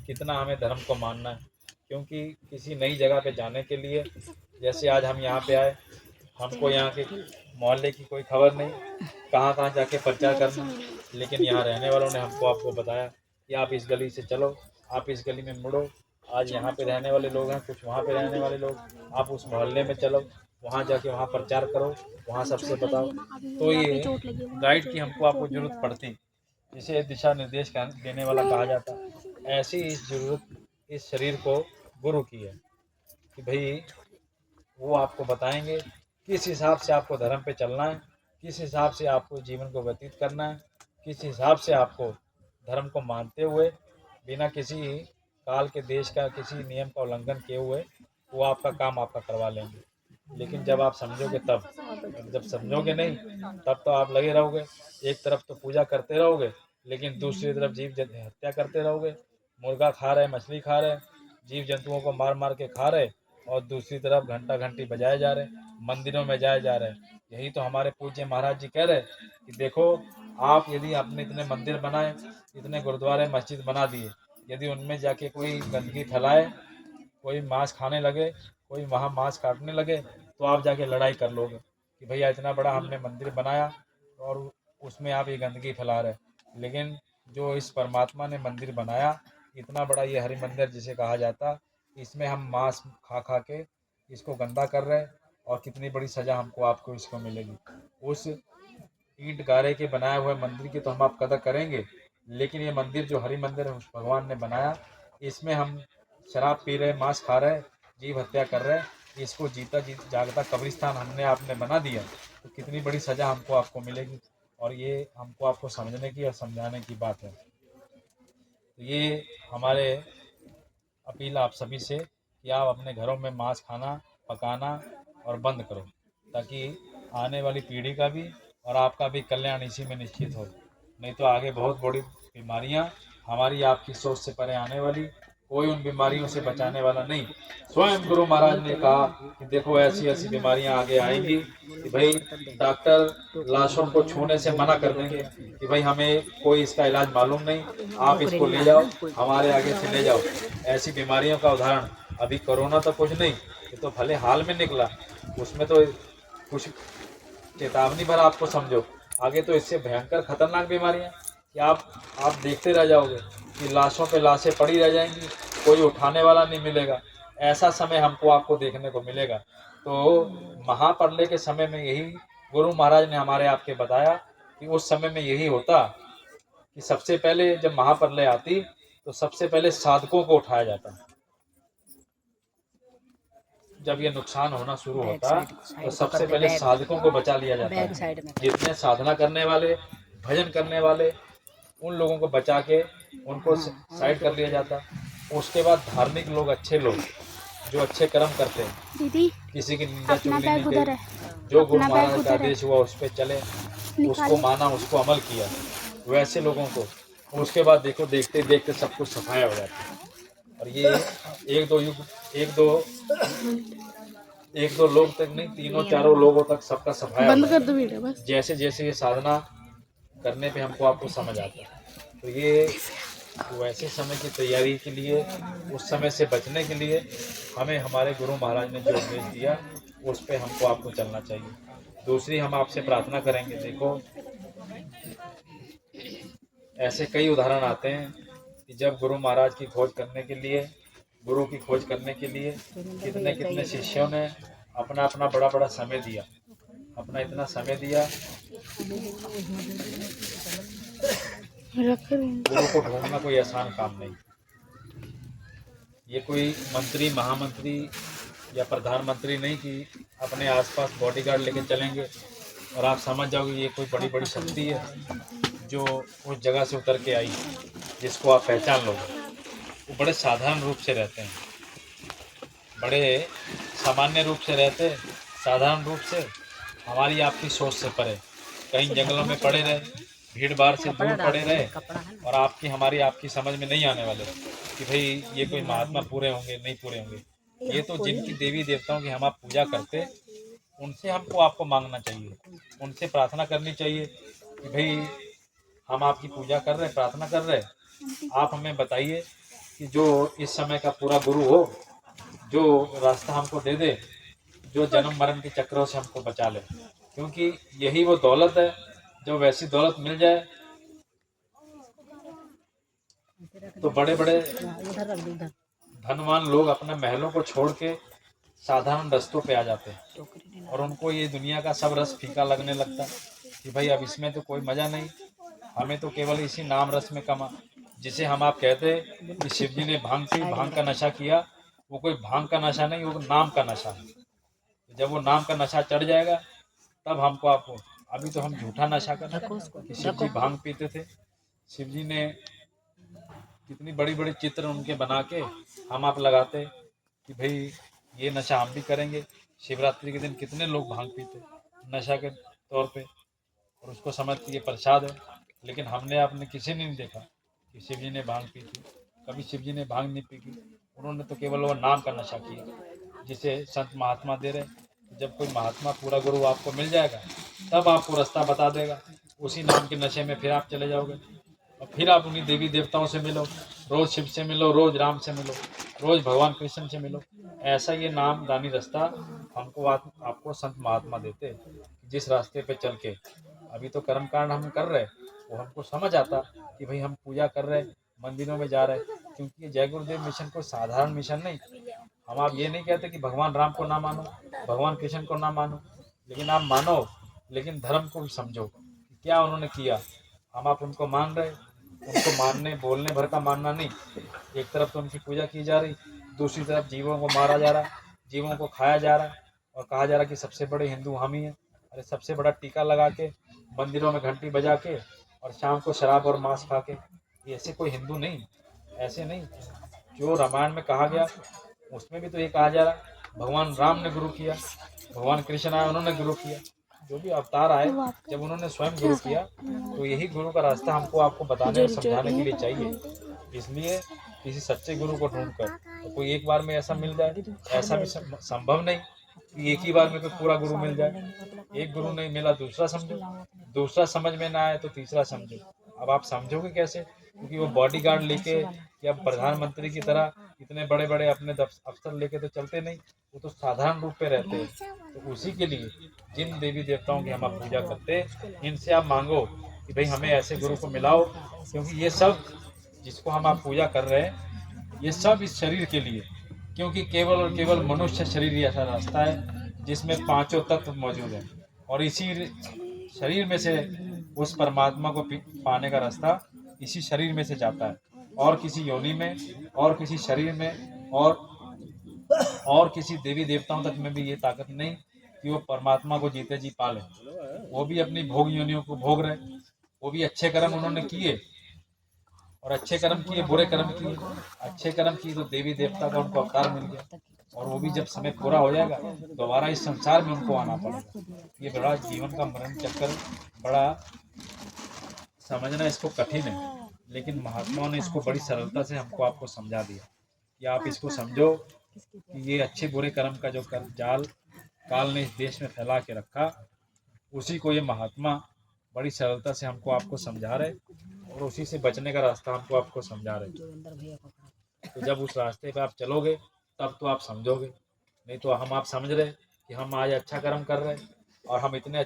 कितना हमें धर्म को मानना है। क्योंकि किसी नई जगह पे जाने के लिए, जैसे आज हम यहाँ पे आए, हमको यहाँ के मोहल्ले की कोई खबर नहीं, कहाँ कहाँ जाके प्रचार करना, लेकिन यहाँ रहने वालों ने हमको आपको बताया कि आप इस गली से चलो, आप इस गली में मुड़ो, आज यहाँ पे रहने वाले लोग हैं, कुछ वहाँ पे रहने वाले लोग, आप उस मोहल्ले में चलो, वहाँ जाके वहाँ प्रचार करो, वहाँ सबसे बताओ। तो ये गाइड की हमको आपको ज़रूरत पड़ती, जिसे दिशा निर्देश देने वाला कहा जाता। ऐसी इस ज़रूरत इस शरीर को गुरु की है कि भाई वो आपको बताएंगे किस हिसाब से आपको धर्म पे चलना है, किस हिसाब से आपको जीवन को व्यतीत करना है, किस हिसाब से आपको धर्म को मानते हुए बिना किसी काल के देश का किसी नियम का उल्लंघन किए हुए वो आपका काम आपका करवा लेंगे। लेकिन जब आप समझोगे तब, जब समझोगे नहीं तब तो आप लगे रहोगे, एक तरफ तो पूजा करते रहोगे लेकिन दूसरी तरफ जीव हत्या करते रहोगे, मुर्गा खा रहे, मछली खा रहे, जीव जंतुओं को मार मार के खा रहे, और दूसरी तरफ घंटा घंटी बजाए जा रहे, मंदिरों में जाए जा रहे। यही तो हमारे पूज्य महाराज जी कह रहे कि देखो, आप यदि अपने इतने मंदिर बनाए, इतने गुरुद्वारे मस्जिद बना दिए, यदि उनमें जाके कोई गंदगी फैलाए, कोई मांस खाने लगे, कोई वहाँ मांस काटने लगे, तो आप जाके लड़ाई कर लोगे कि भैया इतना बड़ा हमने मंदिर बनाया और उसमें आप ये गंदगी फैला रहे। लेकिन जो इस परमात्मा ने मंदिर बनाया, इतना बड़ा ये हरि मंदिर जिसे कहा जाता, इसमें हम मांस खा खा के इसको गंदा कर रहे हैं, और कितनी बड़ी सज़ा हमको आपको इसको मिलेगी। उस ईंट गारे के बनाए हुए मंदिर की तो हम आप कदर करेंगे, लेकिन ये मंदिर जो हरि मंदिर भगवान ने बनाया, इसमें हम शराब पी रहे, मांस खा रहे, जीव हत्या कर रहे, इसको जीता जागता कब्रिस्तान हमने आपने बना दिया, तो कितनी बड़ी सज़ा हमको आपको मिलेगी। और ये हमको आपको समझने की और समझाने की बात है। तो ये हमारे अपील आप सभी से कि आप अपने घरों में मांस खाना पकाना और बंद करो, ताकि आने वाली पीढ़ी का भी और आपका भी कल्याण इसी में निश्चित हो। नहीं तो आगे बहुत बड़ी बीमारियां हमारी आपकी सोच से परे आने वाली, कोई उन बीमारियों से बचाने वाला नहीं। स्वयं गुरु महाराज ने कहा कि देखो ऐसी ऐसी बीमारियां आगे आएंगी कि भाई डॉक्टर लाशों को छूने से मना कर देंगे कि भाई हमें कोई इसका इलाज मालूम नहीं, आप इसको ले जाओ, हमारे आगे से ले जाओ। ऐसी बीमारियों का उदाहरण अभी कोरोना तो कुछ नहीं, ये तो भले हाल में निकला, उसमें तो कुछ चेतावनी भर आपको समझो, आगे तो इससे भयंकर खतरनाक बीमारियां कि आप देखते रह जाओगे कि लाशों पे लाशें पड़ी रह जाएंगी, कोई उठाने वाला नहीं मिलेगा। ऐसा समय हमको आपको देखने को मिलेगा। तो महाप्रलय के समय में यही गुरु महाराज ने हमारे आपके बताया कि उस समय में यही होता कि सबसे पहले जब महाप्रलय आती तो सबसे पहले साधकों को उठाया जाता। जब ये नुकसान होना शुरू होता तो सबसे पहले साधकों को बचा लिया जाता है। जितने साधना करने वाले, भजन करने वाले, उन लोगों को बचा के उनको साइड कर लिया जाता। उसके बाद धार्मिक लोग, अच्छे लोग जो अच्छे कर्म करते हैं, किसी की निंदा चुगली नहीं करी, जो गुरु महाराज का आदेश हुआ उस पर चले, उसको माना, उसको अमल किया, वैसे लोगों को उसके बाद देखो देखते देखते सब कुछ सफाया हो जाता है। और ये एक दो लोग तक नहीं, तीनों चारों लोगों तक सबका सफाया बंद कर दो वीडियो बस। जैसे जैसे ये साधना करने पे हमको आपको समझ आता है। तो ये वैसे समय की तैयारी के लिए, उस समय से बचने के लिए हमें हमारे गुरु महाराज ने जो उपदेश दिया उस पर हमको आपको चलना चाहिए। दूसरी हम आपसे प्रार्थना करेंगे, देखो ऐसे कई उदाहरण आते हैं कि जब गुरु महाराज की खोज करने के लिए, गुरु की खोज करने के लिए कितने कितने शिष्यों ने अपना अपना बड़ा बड़ा समय दिया, अपना इतना समय दिया। गुरु को ढूंढना कोई आसान काम नहीं। ये कोई मंत्री, महामंत्री या प्रधानमंत्री नहीं कि अपने आसपास बॉडीगार्ड लेके चलेंगे और आप समझ जाओगे ये कोई बड़ी बड़ी शक्ति है जो उस जगह से उतर के आई, जिसको आप पहचान लोगे। वो बड़े साधारण रूप से रहते हैं, बड़े सामान्य रूप से रहते, साधारण रूप से, हमारी आपकी सोच से परे, कहीं जंगलों में पड़े रहे, भीड़ भाड़ से दूर पड़े रहे, और आपकी हमारी आपकी समझ में नहीं आने वाले कि भाई ये कोई महात्मा पूरे होंगे, नहीं पूरे होंगे। ये तो जिनकी देवी देवताओं की हम आप पूजा करते, उनसे हमको आपको मांगना चाहिए, उनसे प्रार्थना करनी चाहिए कि भाई हम आपकी पूजा कर रहे हैं, प्रार्थना कर रहे हैं, आप हमें बताइए कि जो इस समय का पूरा गुरु हो, जो रास्ता हमको दे दे, जो जन्म मरण के चक्रों से हमको बचा ले, क्योंकि यही वो दौलत है। जो वैसी दौलत मिल जाए तो बड़े बड़े धनवान लोग अपने महलों को छोड़ के साधारण रस्तों पे आ जाते हैं और उनको ये दुनिया का सब रस फीका लगने लगता है कि भाई अब इसमें तो कोई मजा नहीं, हमें तो केवल इसी नाम रस में कमा। जिसे हम आप कहते हैं कि शिव जी ने भांग पी, भांग का नशा किया, वो कोई भांग का नशा नहीं, वो नाम का नशा है। जब वो नाम का नशा चढ़ जाएगा तब हमको आपको, अभी तो हम झूठा नशा कर रहे हैं कि शिव जी भांग पीते थे। शिव जी ने कितनी बड़ी बड़ी चित्र उनके बना के हम आप लगाते कि भाई ये नशा हम भी करेंगे। शिवरात्रि के दिन कितने लोग भांग पीते नशा के तौर पे और उसको समझते ये प्रसाद है, लेकिन हमने आपने किसी ने नहीं देखा कि शिव जी ने भांग पी थी। कभी शिव जी ने भांग नहीं पी थी, उन्होंने तो केवल वो नाम का नशा किया जिसे संत महात्मा दे रहे। जब कोई महात्मा पूरा गुरु आपको मिल जाएगा तब आपको रास्ता बता देगा, उसी नाम के नशे में फिर आप चले जाओगे और फिर आप उन्हीं देवी देवताओं से मिलो, रोज शिव से मिलो, रोज राम से मिलो, रोज भगवान कृष्ण से मिलो। ऐसा ये नाम दानी रास्ता हमको आपको संत महात्मा देते, जिस रास्ते पे चल के अभी तो कर्म कांड हम कर रहे, वो हमको समझ आता कि भाई हम पूजा कर रहे, मंदिरों में जा रहे, क्योंकि ये जय गुरुदेव मिशन कोई साधारण मिशन नहीं। हम आप ये नहीं कहते कि भगवान राम को ना मानो, भगवान कृष्ण को ना मानो, लेकिन आप मानो, लेकिन धर्म को भी समझो कि क्या उन्होंने किया। हम आप उनको मान रहे, उनको मानने बोलने भर का मानना नहीं। एक तरफ तो उनकी पूजा की जा रही, दूसरी तरफ जीवों को मारा जा रहा, जीवों को खाया जा रहा और कहा जा रहा कि सबसे बड़े हिंदू हम ही हैं। अरे सबसे बड़ा टीका लगा के, मंदिरों में घंटी बजा के और शाम को शराब और मांस खा के, ये ऐसे कोई हिंदू नहीं, ऐसे नहीं। जो रामायण में कहा गया उसमें भी तो ये कहा जा रहा भगवान राम ने गुरु किया, भगवान कृष्ण आए उन्होंने गुरु किया, जो भी अवतार आए जब उन्होंने स्वयं गुरु किया, तो यही गुरु का रास्ता हमको आपको बताने और समझाने के लिए चाहिए। इसलिए किसी सच्चे गुरु को ढूंढकर, तो कोई एक बार में ऐसा मिल जाए, ऐसा भी संभव नहीं कि एक ही बार में कोई पूरा गुरु मिल जाए। एक गुरु नहीं मिला दूसरा समझो, दूसरा समझ में ना आए तो तीसरा समझो। अब आप समझोगे कैसे, क्योंकि वो बॉडीगार्ड लेके या प्रधानमंत्री की तरह इतने बड़े बड़े अपने अफसर लेके तो चलते नहीं, वो तो साधारण रूप पे रहते हैं। तो उसी के लिए जिन देवी देवताओं की हम आप पूजा करते हैं, इनसे आप मांगो कि भाई हमें ऐसे गुरु को मिलाओ, क्योंकि ये सब जिसको हम आप पूजा कर रहे हैं ये सब इस शरीर के लिए, क्योंकि केवल और केवल मनुष्य शरीर ही ऐसा रास्ता है जिसमें पांचों तत्व मौजूद हैं और इसी शरीर में से उस परमात्मा को पाने का रास्ता इसी शरीर में से जाता है, और किसी योनि में और किसी शरीर में और किसी देवी देवताओं तक में भी ये ताकत नहीं कि वो परमात्मा को जीते जी पाले। वो भी अपनी भोग योनियों को भोग रहे, वो भी अच्छे कर्म उन्होंने किए और अच्छे कर्म किए, बुरे कर्म किए। अच्छे कर्म किए तो देवी देवता का उनको अवतार मिल गया, और वो भी जब समय पूरा हो जाएगा दोबारा इस संसार में उनको आना पड़ेगा। ये बड़ा जीवन का मरण चक्कर, बड़ा समझना इसको कठिन है, लेकिन महात्माओं ने इसको बड़ी सरलता से हमको आपको समझा दिया कि आप इसको समझो कि ये अच्छे बुरे कर्म का जो जाल काल ने इस देश में फैला के रखा, उसी को ये महात्मा बड़ी सरलता से हमको आपको समझा रहे और उसी से बचने का रास्ता हमको आपको समझा रहे। तो जब उस रास्ते पे आप चलोगे तब तो आप समझोगे, नहीं तो हम आप समझ रहे कि हम आज अच्छा कर्म कर रहे हैं और हम इतने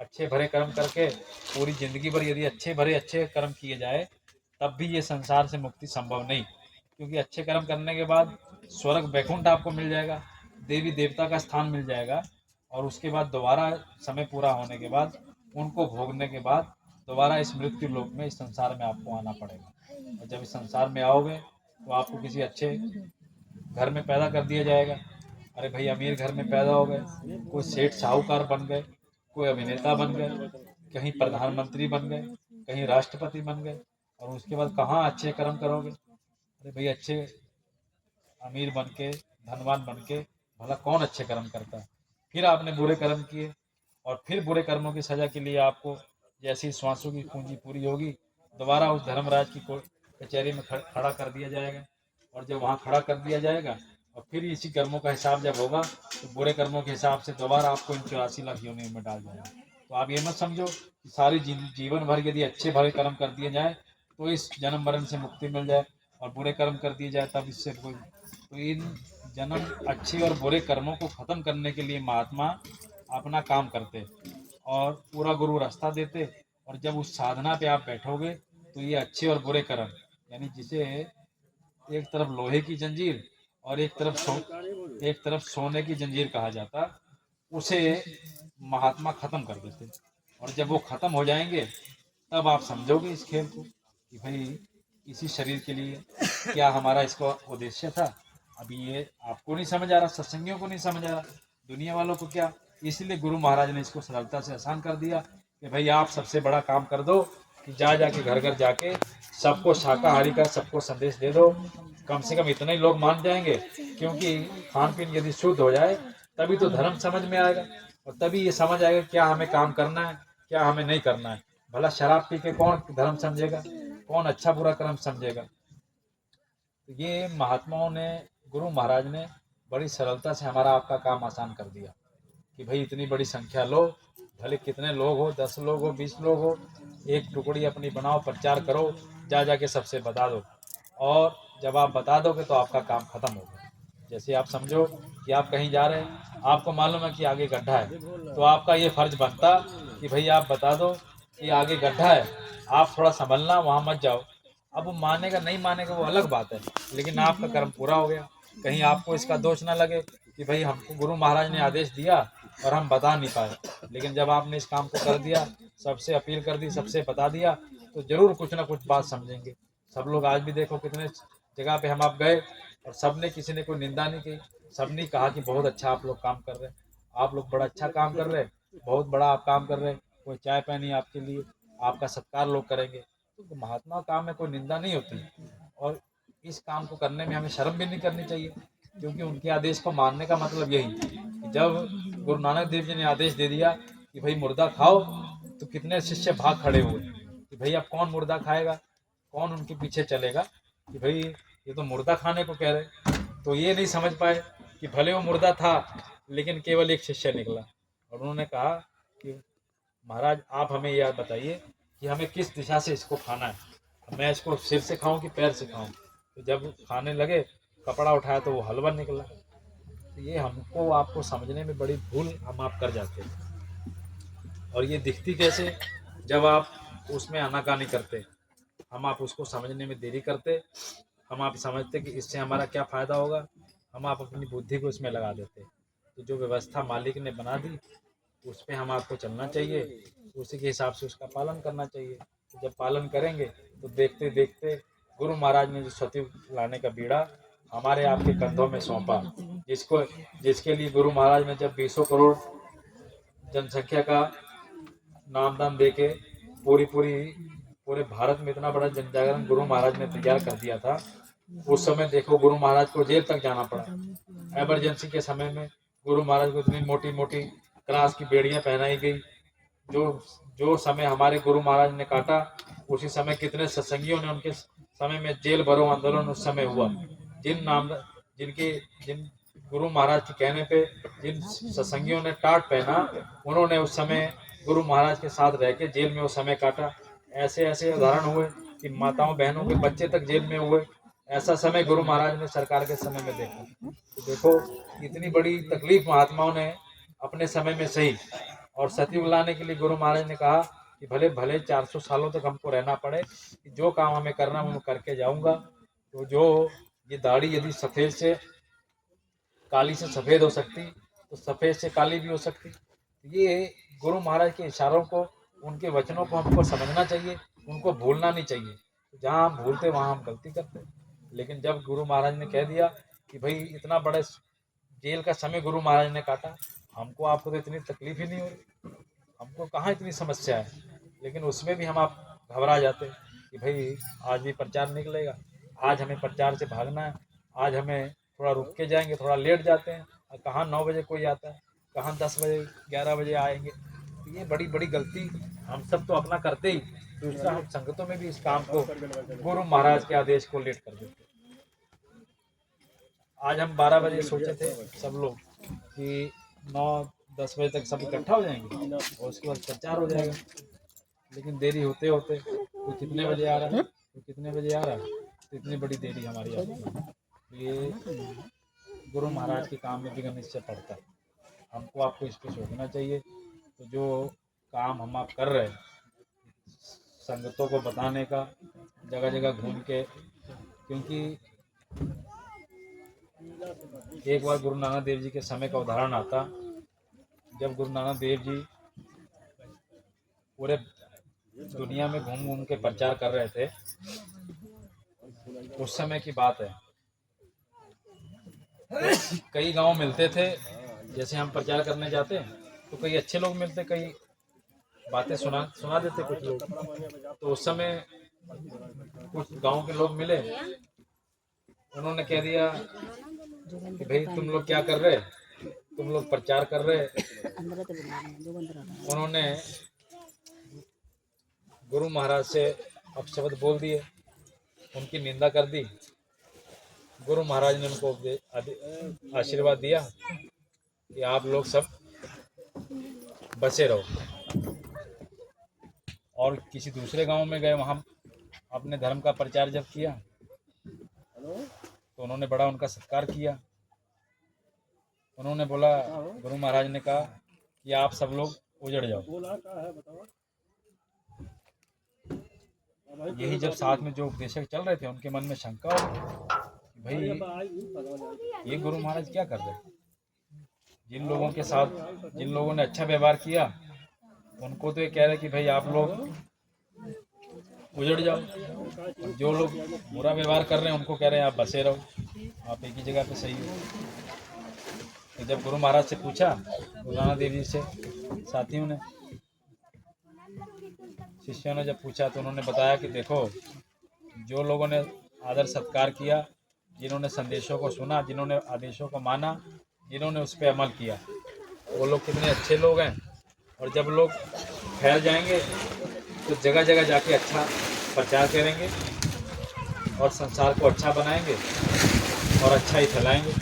अच्छे भरे कर्म करके पूरी जिंदगी भर यदि अच्छे कर्म किए जाए तब भी ये संसार से मुक्ति संभव नहीं, क्योंकि अच्छे कर्म करने के बाद स्वर्ग वैकुंठ आपको मिल जाएगा, देवी देवता का स्थान मिल जाएगा, और उसके बाद दोबारा समय पूरा होने के बाद उनको भोगने के बाद दोबारा इस मृत्यु लोक में, इस संसार में आपको आना पड़ेगा। और जब इस संसार में आओगे तो आपको किसी अच्छे घर में पैदा कर दिया जाएगा। अरे भाई अमीर घर में पैदा हो गए, कोई सेठ साहूकार बन गए, कोई अभिनेता बन गए, कहीं प्रधानमंत्री बन गए, कहीं राष्ट्रपति बन गए, और उसके बाद कहाँ अच्छे कर्म करोगे। अरे भाई अच्छे अमीर बन के, धनवान बन के भला कौन अच्छे कर्म करता है। फिर आपने बुरे कर्म किए और फिर बुरे कर्मों की सजा के लिए आपको जैसी श्वासों की पूंजी पूरी होगी दोबारा उस धर्मराज की कचहरी में खड़ा कर दिया जाएगा, और जब वहाँ खड़ा कर दिया जाएगा और फिर इसी कर्मों का हिसाब जब होगा तो बुरे कर्मों के हिसाब से दोबारा आपको इन 84 लाख योनियों में डाल जाएगा। तो आप ये मत समझो कि सारी जीवन भर यदि अच्छे भरे कर्म कर दिए जाए तो इस जन्म मरण से मुक्ति मिल जाए और बुरे कर्म कर दिए जाए तब इससे कोई, तो इन जन्म अच्छे और बुरे कर्मों को ख़त्म करने के लिए महात्मा अपना काम करते और पूरा गुरु रास्ता देते। और जब उस साधना पे आप बैठोगे तो ये अच्छे और बुरे कर्म, यानी जिसे एक तरफ लोहे की जंजीर और एक तरफ सोने की जंजीर कहा जाता, उसे महात्मा खत्म कर देते। और जब वो खत्म हो जाएंगे तब आप समझोगे इस खेल को कि भाई इसी शरीर के लिए क्या हमारा इसका उद्देश्य था। अभी ये आपको नहीं समझ आ रहा, सत्संगियों को नहीं समझ आ रहा, दुनिया वालों को क्या। इसलिए गुरु महाराज ने इसको सरलता से आसान कर दिया कि भाई आप सबसे बड़ा काम कर दो कि जाके घर घर जाके सबको शाकाहारी का सबको संदेश दे दो। कम से कम इतने ही लोग मान जाएंगे, क्योंकि खान पीन यदि शुद्ध हो जाए तभी तो धर्म समझ में आएगा और तभी ये समझ आएगा क्या हमें काम करना है क्या हमें नहीं करना है। भला शराब पी के कौन धर्म समझेगा, कौन अच्छा बुरा कर्म समझेगा। तो ये महात्माओं ने, गुरु महाराज ने बड़ी सरलता से हमारा आपका काम आसान कर दिया कि भाई इतनी बड़ी संख्या लो, भले कितने लोग हो, 10 लोग हो, 20 लोग हो, एक टुकड़ी अपनी बनाओ, प्रचार करो, जाके सबसे बता दो। और जब आप बता दोगे तो आपका काम खत्म होगा। जैसे आप समझो कि आप कहीं जा रहे हैं, आपको मालूम है कि आगे गड्ढा है, तो आपका ये फर्ज बनता कि भाई आप बता दो कि आगे गड्ढा है, आप थोड़ा संभलना, वहाँ मत जाओ। अब वो मानेगा नहीं मानेगा वो अलग बात है, लेकिन आपका कर्म पूरा हो गया। कहीं आपको इसका दोष ना लगे कि भाई हमको गुरु महाराज ने आदेश दिया और हम बता नहीं पाए, लेकिन जब आपने इस काम को कर दिया, सबसे अपील कर दी, सबसे बता दिया, तो जरूर कुछ ना कुछ बात समझेंगे सब लोग। आज भी देखो कितने जगह पे हम आप गए और सब ने, किसी ने कोई निंदा नहीं की, सब ने कहा कि बहुत अच्छा आप लोग काम कर रहे हैं, आप लोग बड़ा अच्छा काम कर रहे हैं, बहुत बड़ा आप काम कर रहे हैं, कोई चाय पानी आपके लिए, आपका सत्कार लोग करेंगे। तो महात्मा काम में कोई निंदा नहीं होती और इस काम को करने में हमें शर्म भी नहीं करनी चाहिए, क्योंकि उनके आदेश को मानने का मतलब यही कि जब गुरु नानक देव जी ने आदेश दे दिया कि भाई मुर्दा खाओ, तो कितने शिष्य भाग खड़े हुए कि भाई अब कौन मुर्दा खाएगा, कौन उनके पीछे चलेगा कि भाई ये तो मुर्दा खाने को कह रहे। तो ये नहीं समझ पाए कि भले वो मुर्दा था लेकिन केवल एक शिष्य निकला और उन्होंने कहा कि महाराज आप हमें यह बताइए कि हमें किस दिशा से इसको खाना है, मैं इसको सिर से खाऊं कि पैर से खाऊं। तो जब खाने लगे, कपड़ा उठाया तो वो हलवा निकला। तो ये हमको आपको समझने में बड़ी भूल हम आप कर जाते हैं। और ये दिखती कैसे, जब आप उसमें आनाकानी करते, हम आप उसको समझने में देरी करते, हम आप समझते कि इससे हमारा क्या फ़ायदा होगा, हम आप अपनी बुद्धि को इसमें लगा देते। तो जो व्यवस्था मालिक ने बना दी उस पर हम आपको चलना चाहिए, उसी के हिसाब से उसका पालन करना चाहिए। तो जब पालन करेंगे तो देखते देखते गुरु महाराज ने जो सत्युग लाने का बीड़ा हमारे आपके कंधों में सौंपा, जिसके लिए गुरु महाराज ने जब 20 करोड़ जनसंख्या का नामदान दे के पूरे भारत में इतना बड़ा जन जागरण गुरु महाराज ने तैयार कर दिया था, उस समय देखो गुरु महाराज को जेल तक जाना पड़ा। एमरजेंसी के समय में गुरु महाराज को इतनी मोटी मोटी क्रास की बेड़ियां पहनाई गई। जो जो समय हमारे गुरु महाराज ने काटा, उसी समय कितने सत्संगियों ने उनके समय में जेल भरो आंदोलन उस समय हुआ। जिन गुरु महाराज के कहने पे जिन सत्संगियों ने टाट पहना, उन्होंने उस समय गुरु महाराज के साथ रह के जेल में उस समय काटा। ऐसे ऐसे उदाहरण हुए कि माताओं बहनों के बच्चे तक जेल में हुए। ऐसा समय गुरु महाराज ने सरकार के समय में देखा। तो देखो इतनी बड़ी तकलीफ महात्माओं ने अपने समय में सही, और सतयुग लाने के लिए गुरु महाराज ने कहा कि भले भले 400 सालों तक हमको रहना पड़े, कि जो काम हमें करना मैं करके जाऊंगा। तो जो ये दाढ़ी यदि सफ़ेद से काली से सफ़ेद हो सकती, तो सफ़ेद से काली भी हो सकती। ये गुरु महाराज के इशारों को, उनके वचनों को हमको समझना चाहिए, उनको भूलना नहीं चाहिए। जहाँ हम भूलते वहाँ हम गलती करते। लेकिन जब गुरु महाराज ने कह दिया कि भाई इतना बड़ा जेल का समय गुरु महाराज ने काटा, हमको आपको तो इतनी तकलीफ ही नहीं हो रही, हमको कहाँ इतनी समस्या है, लेकिन उसमें भी हम आप घबरा जाते कि भाई आज भी प्रचार निकलेगा, आज हमें प्रचार से भागना है, आज हमें थोड़ा रुक के जाएंगे, थोड़ा लेट जाते हैं, और कहाँ 9 बजे कोई आता है, कहाँ 10 बजे 11 बजे आएंगे। तो ये बड़ी बड़ी गलती हम सब तो अपना करते ही, दूसरा हम संगतों में भी इस काम को, गुरु महाराज के आदेश को लेट कर देते। आज हम 12 बजे सोचे थे सब लोग कि 9-10 बजे तक सब इकट्ठा हो जाएंगे और उसके बाद प्रचार हो जाएगा, लेकिन देरी होते होते कोई कितने बजे आ रहा है, कोई कितने बजे आ रहा है, इतनी बड़ी देरी हमारी आपकी, ये गुरु महाराज के काम में विघ्न इससे पड़ता है। हमको आपको इस पर सोचना चाहिए। तो जो काम हम आप कर रहे हैं, संगतों को बताने का, जगह जगह घूम के, क्योंकि एक बार गुरु नानक देव जी के समय का उदाहरण आता, जब गुरु नानक देव जी पूरे दुनिया में घूम घूम के प्रचार कर रहे थे, उस समय की बात है। कई गांव मिलते थे, जैसे हम प्रचार करने जाते तो कई अच्छे लोग मिलते, कई बातें सुना देते कुछ लोग। तो उस समय कुछ गांव के लोग मिले, उन्होंने कह दिया कि भाई तुम लोग क्या कर रहे, तुम लोग प्रचार कर रहे। उन्होंने गुरु महाराज से अपशब्द बोल दिए, उनकी निंदा कर दी। गुरु महाराज ने उनको आशीर्वाद दिया कि आप लोग सब बचे रहो। और किसी दूसरे गांव में गए, वहां अपने धर्म का प्रचार जब किया तो उन्होंने बड़ा उनका सत्कार किया। उन्होंने बोला, गुरु महाराज ने कहा कि आप सब लोग उजड़ जाओ। यही जब साथ में जो उपदेशक चल रहे थे, उनके मन में शंका हो कि भाई ये गुरु महाराज क्या कर रहे हैं। जिन लोगों के साथ, जिन लोगों ने अच्छा व्यवहार किया, उनको तो ये कह रहे कि भाई आप लोग उजड़ जाओ, और जो लोग बुरा व्यवहार कर रहे हैं उनको कह रहे हैं आप बसे रहो, आप एक ही जगह पे सही हो। तो जब गुरु महाराज से पूछा, गुरु नानक देव जी से साथियों ने, शिष्यों ने जब पूछा, तो उन्होंने बताया कि देखो, जो लोगों ने आदर सत्कार किया, जिन्होंने संदेशों को सुना, जिन्होंने आदेशों को माना, जिन्होंने उस पर अमल किया, वो लोग कितने अच्छे लोग हैं। और जब लोग फैल जाएंगे तो जगह जगह जाके अच्छा प्रचार करेंगे और संसार को अच्छा बनाएंगे और अच्छा ही फैलाएंगे।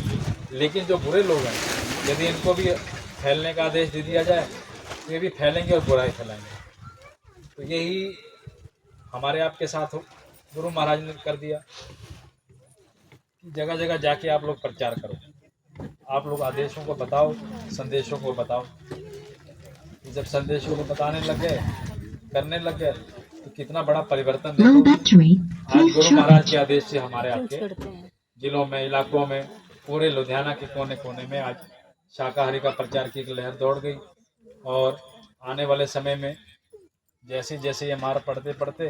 लेकिन जो बुरे लोग हैं, यदि इनको भी फैलने का आदेश दे दिया जाए तो ये भी फैलेंगे और बुराई फैलाएंगे। तो यही हमारे आपके साथ गुरु महाराज ने कर दिया, जगह जगह जाके आप लोग प्रचार करो, आप लोग आदेशों को बताओ, संदेशों को बताओ। जब संदेशों को बताने लग गए, करने लग गए, तो कितना बड़ा परिवर्तन देखो। आज गुरु महाराज के आदेश से हमारे आपके जिलों में, इलाकों में, पूरे लुधियाना के कोने कोने में आज शाकाहारी का प्रचार की एक लहर दौड़ गई। और आने वाले समय में जैसे जैसे ये मार पड़ते पड़ते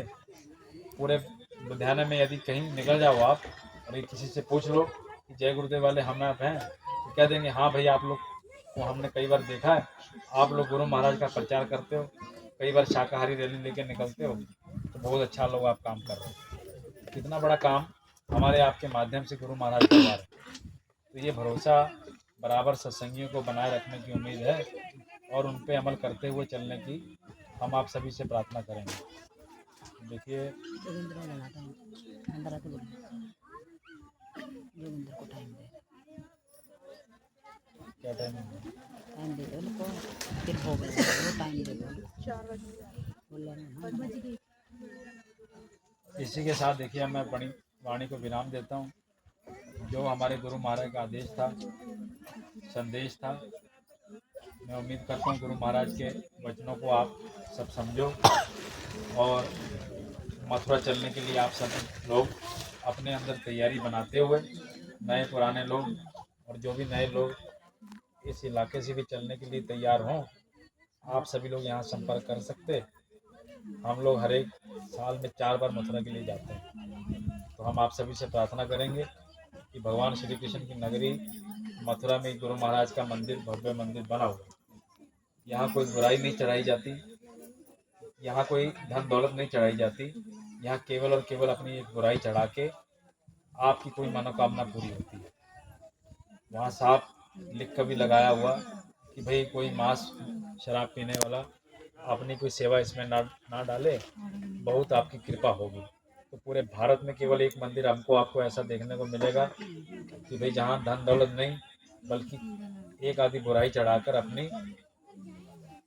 पूरे लुधियाना में यदि कहीं निकल जाओ आप और ये किसी से पूछ लो कि जय गुरुदेव वाले हम आप हैं, तो कह देंगे हाँ भाई, आप लोग को हमने कई बार देखा है, आप लोग गुरु महाराज का प्रचार करते हो, कई बार शाकाहारी रैली लेकर निकलते हो, तो बहुत अच्छा लोग आप काम कर रहे हो। कितना बड़ा काम हमारे आपके माध्यम से गुरु महाराज करवा रहे हैं। तो ये भरोसा बराबर सत्संगियों को बनाए रखने की उम्मीद है और उन पर अमल करते हुए चलने की हम आप सभी से प्रार्थना करेंगे। देखिए, क्या टाइम दे दो उनको, फिर हो गया वो टाइम दे दो। इसी के साथ देखिए मैं अपनी वाणी को विराम देता हूँ। जो हमारे गुरु महाराज का आदेश था, संदेश था, मैं उम्मीद करता हूँ गुरु महाराज के वचनों को आप सब समझो और मथुरा चलने के लिए आप सब लोग अपने अंदर तैयारी बनाते हुए, नए पुराने लोग और जो भी नए लोग इस इलाके से भी चलने के लिए तैयार हों, आप सभी लोग यहाँ संपर्क कर सकते। हम लोग हर एक साल में 4 बार मथुरा के लिए जाते हैं। तो हम आप सभी से प्रार्थना करेंगे कि भगवान श्री कृष्ण की नगरी मथुरा में गुरु महाराज का मंदिर, भव्य मंदिर बना हुआ। यहाँ कोई बुराई नहीं चढ़ाई जाती, यहाँ कोई धन दौलत नहीं चढ़ाई जाती। यहाँ केवल और केवल अपनी एक बुराई चढ़ा के आपकी कोई मनोकामना पूरी होती है। वहाँ साफ लिख कर भी लगाया हुआ कि भाई कोई मांस शराब पीने वाला अपनी कोई सेवा इसमें ना डाले, बहुत आपकी कृपा होगी। तो पूरे भारत में केवल एक मंदिर हमको आपको ऐसा देखने को मिलेगा कि भाई जहाँ धन दौलत नहीं, बल्कि एक आधी बुराई चढ़ाकर अपनी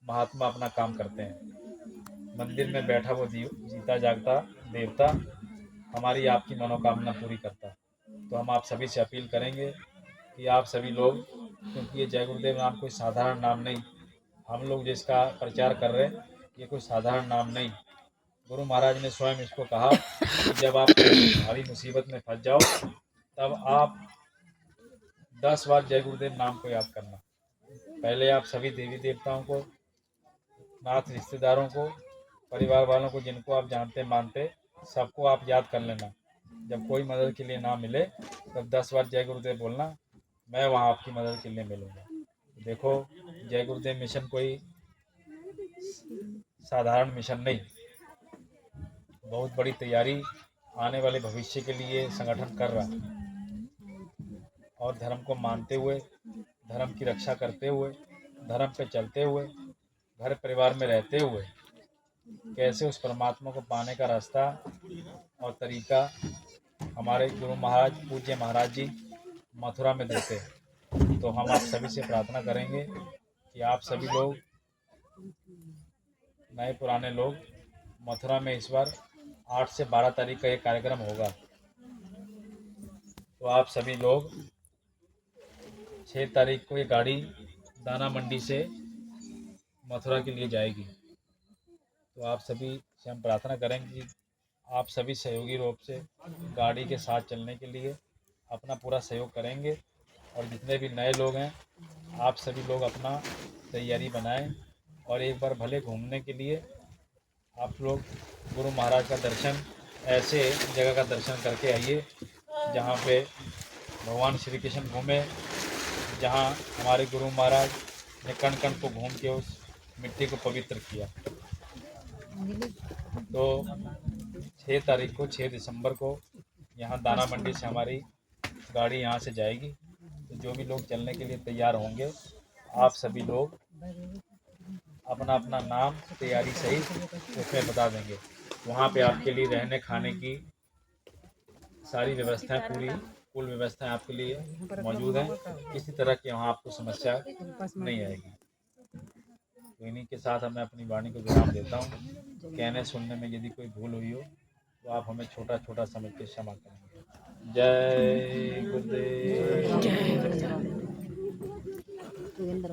महात्मा अपना काम करते हैं। मंदिर में बैठा वो जीता जागता देवता हमारी आपकी मनोकामना पूरी करता है। तो हम आप सभी से अपील करेंगे कि आप सभी लोग, क्योंकि ये जय गुरुदेव नाम कोई साधारण नाम नहीं, हम लोग जिसका प्रचार कर रहे हैं ये कोई साधारण नाम नहीं। गुरु महाराज ने स्वयं इसको कहा कि जब आप कोई भारी मुसीबत में फंस जाओ तब आप 10 बार जय गुरुदेव नाम को याद करना। पहले आप सभी देवी देवताओं को, नाथ रिश्तेदारों को, परिवार वालों को, जिनको आप जानते मानते, सबको आप याद कर लेना। जब कोई मदद के लिए ना मिले तब 10 बार जय गुरुदेव बोलना, मैं वहाँ आपकी मदद के लिए मिलूँगा। देखो, जय गुरुदेव मिशन कोई साधारण मिशन नहीं, बहुत बड़ी तैयारी आने वाले भविष्य के लिए संगठन कर रहा है। और धर्म को मानते हुए, धर्म की रक्षा करते हुए, धर्म पे चलते हुए, घर परिवार में रहते हुए कैसे उस परमात्मा को पाने का रास्ता और तरीका हमारे गुरु महाराज, पूज्य महाराज जी मथुरा में देते हैं। तो हम आप सभी से प्रार्थना करेंगे कि आप सभी लोग, नए पुराने लोग, मथुरा में इस बार 8 से 12 तारीख का ये कार्यक्रम होगा। तो आप सभी लोग 6 तारीख को ये गाड़ी दाना मंडी से मथुरा के लिए जाएगी। तो आप सभी से हम प्रार्थना करेंगे कि आप सभी सहयोगी रूप से गाड़ी के साथ चलने के लिए अपना पूरा सहयोग करेंगे। और जितने भी नए लोग हैं, आप सभी लोग अपना तैयारी बनाएं और एक बार भले घूमने के लिए आप लोग गुरु महाराज का दर्शन, ऐसे जगह का दर्शन करके आइए जहाँ पे भगवान श्री कृष्ण घूमे, जहाँ हमारे गुरु महाराज ने कण कण को घूम के उस मिट्टी को पवित्र किया। तो 6 तारीख को, 6 दिसंबर को यहाँ दाना मंडी से हमारी गाड़ी यहाँ से जाएगी। तो जो भी लोग चलने के लिए तैयार होंगे, आप सभी लोग अपना अपना नाम, तैयारी सहित उसमें बता देंगे। वहाँ पे आपके लिए रहने खाने की सारी व्यवस्थाएं, पूरी कुल व्यवस्थाएं आपके लिए मौजूद हैं। किसी तरह की वहाँ आपको समस्या नहीं आएगी। तो इन्हीं के साथ मैं अपनी वाणी को विराम देता हूँ। कहने सुनने में यदि कोई भूल हुई हो तो आप हमें छोटा छोटा समझ के क्षमा करेंगे। जय गुरुदेव।